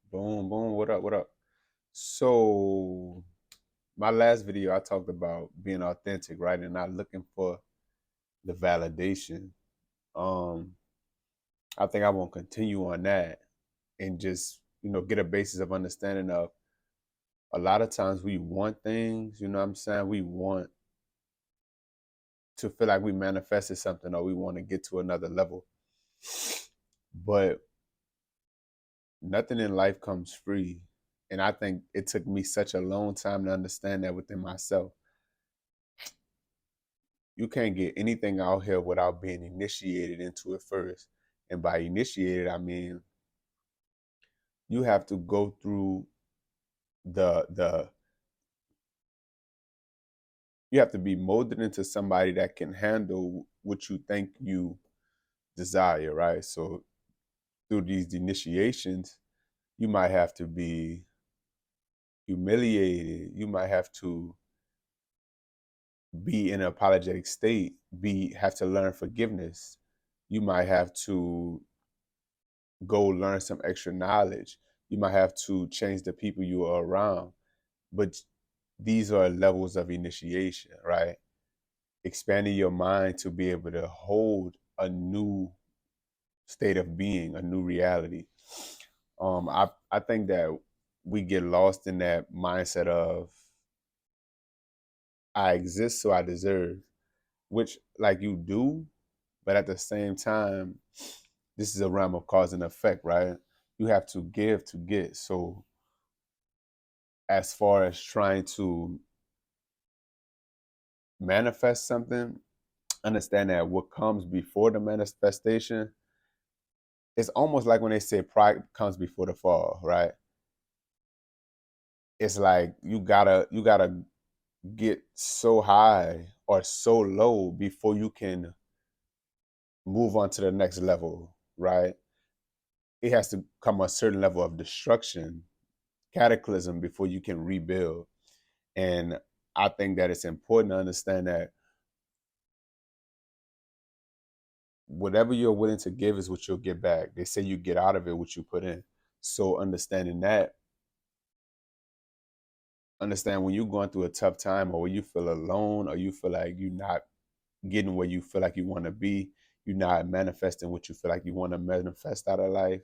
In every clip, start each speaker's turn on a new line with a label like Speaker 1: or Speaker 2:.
Speaker 1: Boom, boom. What up? What up? So, my last video, I talked about being authentic, right? And not looking for the validation. Um, I think I won't continue on that and just, get a basis of understanding of a lot of times we want things, you know what I'm saying? We want to feel like we manifested something or we want to get to another level. But nothing in life comes free. And I think it took me such a long time to understand that within myself. You can't get anything out here without being initiated into it first. And by initiated, I mean you have to go through the you have to be molded into somebody that can handle what you think you desire, right? So through these initiations, you might have to be humiliated. You might have to be in an apologetic state, be have to learn forgiveness. You might have to go learn some extra knowledge. You might have to change the people you are around. But these are levels of initiation, right? Expanding your mind to be able to hold a new state of being, a new reality. I think that we get lost in that mindset of I exist so I deserve, which like you do, but at the same time, this is a realm of cause and effect, right? You have to give to get. So as far as trying to manifest something, understand that what comes before the manifestation, it's almost like when they say pride comes before the fall, right? It's like you gotta get so high or so low before you can move on to the next level, right? It has to come a certain level of destruction, cataclysm before you can rebuild. And I think that it's important to understand that whatever you're willing to give is what you'll get back. They say you get out of it what you put in. So understanding that, understand when you're going through a tough time or when you feel alone or you feel like you're not getting where you feel like you want to be, you're not manifesting what you feel like you want to manifest out of life,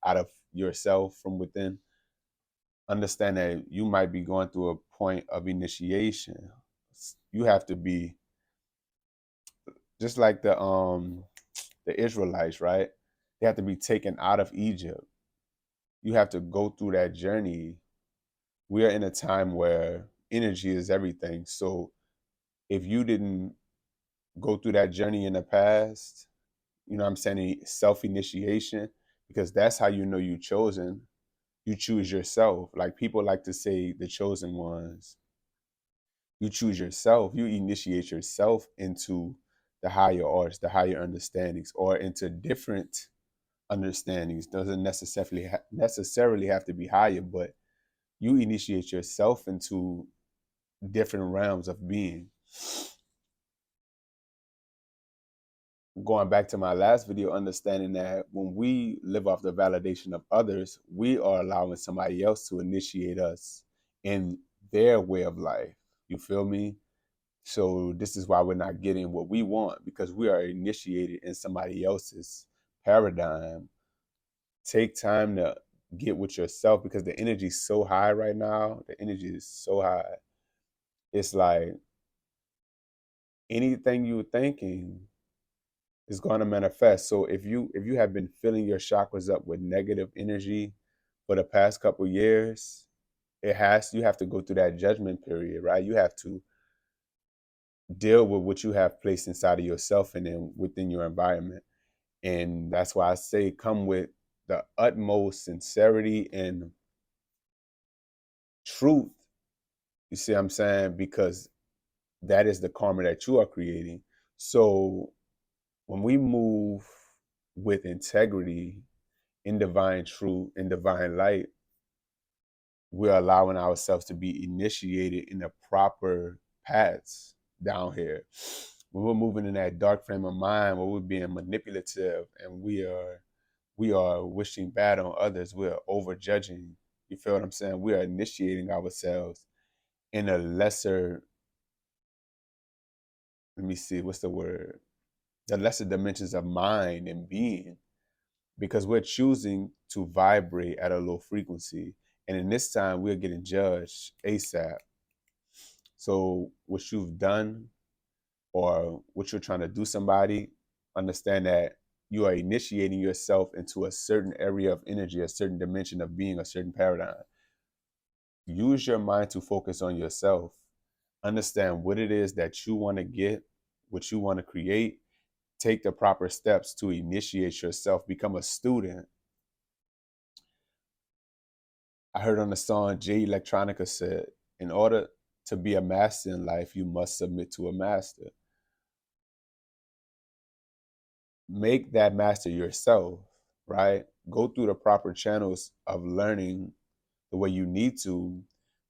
Speaker 1: out of yourself from within. Understand that you might be going through a point of initiation. You have to be just like the Israelites, right? They have to be taken out of Egypt. You have to go through that journey. We are in a time where energy is everything. So if you didn't go through that journey in the past, you know what I'm saying, self initiation, because that's how you know you chosen. You choose yourself. Like people like to say the chosen ones. You choose yourself. You initiate yourself into the higher arts, the higher understandings, or into different understandings. Doesn't necessarily have to be higher, but you initiate yourself into different realms of being. Going back to my last video, understanding that when we live off the validation of others, we are allowing somebody else to initiate us in their way of life. You feel me? So this is why we're not getting what we want because we are initiated in somebody else's paradigm. Take time to get with yourself because the energy is so high right now. The energy is so high. It's like anything you're thinking is going to manifest. So if you have been filling your chakras up with negative energy for the past couple years, you have to go through that judgment period, right? You have to deal with what you have placed inside of yourself and then within your environment. And that's why I say come with the utmost sincerity and truth. You see what I'm saying? Because that is the karma that you are creating. So when we move with integrity in divine truth, in divine light, we're allowing ourselves to be initiated in the proper paths down here. When we're moving in that dark frame of mind, where we're being manipulative and we are We are wishing bad on others. We are over judging. You feel what I'm saying? We are initiating ourselves in a lesser, let me see, what's the word? The lesser dimensions of mind and being, because we're choosing to vibrate at a low frequency. And in this time, we're getting judged ASAP. So what you've done or what you're trying to do somebody, understand that you are initiating yourself into a certain area of energy, a certain dimension of being, a certain paradigm. Use your mind to focus on yourself. Understand what it is that you want to get, what you want to create. Take the proper steps to initiate yourself. Become a student. I heard on the song Jay Electronica said, in order to be a master in life, you must submit to a master. Make that master yourself, right? Go through the proper channels of learning the way you need to,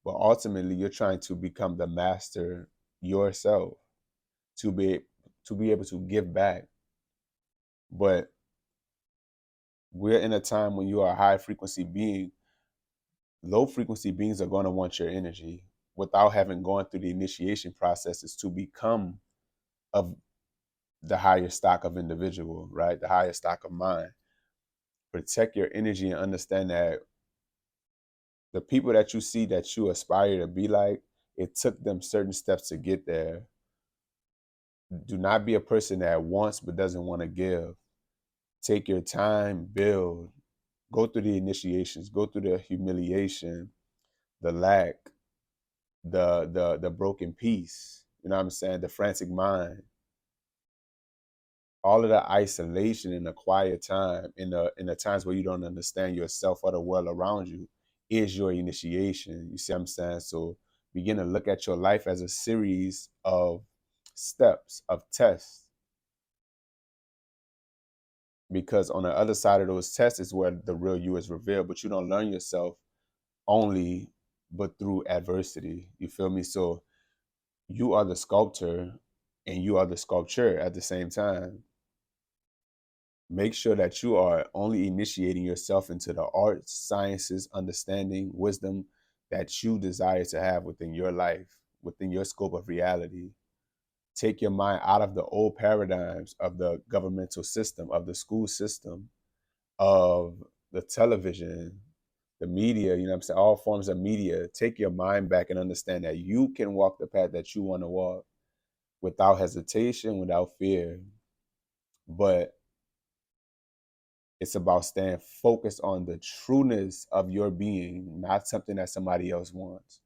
Speaker 1: but ultimately you're trying to become the master yourself to be able to give back. But we're in a time when you are a high frequency being. Low frequency beings are going to want your energy without having gone through the initiation processes to become of the higher stock of individual, right? The higher stock of mind. Protect your energy and understand that the people that you see that you aspire to be like, it took them certain steps to get there. Do not be a person that wants but doesn't want to give. Take your time, build, go through the initiations, go through the humiliation, the lack, the broken piece. You know what I'm saying? The frantic mind. All of the isolation in the quiet time, in the times where you don't understand yourself or the world around you, is your initiation. You see what I'm saying? So begin to look at your life as a series of steps, of tests, because on the other side of those tests is where the real you is revealed. But you don't learn yourself only but through adversity. You feel me? So you are the sculptor and you are the sculpture at the same time. Make sure that you are only initiating yourself into the arts, sciences, understanding, wisdom that you desire to have within your life, within your scope of reality. Take your mind out of the old paradigms of the governmental system, of the school system, of the television, the media, you know what I'm saying, all forms of media. Take your mind back and understand that you can walk the path that you want to walk without hesitation, without fear. But it's about staying focused on the trueness of your being, not something that somebody else wants.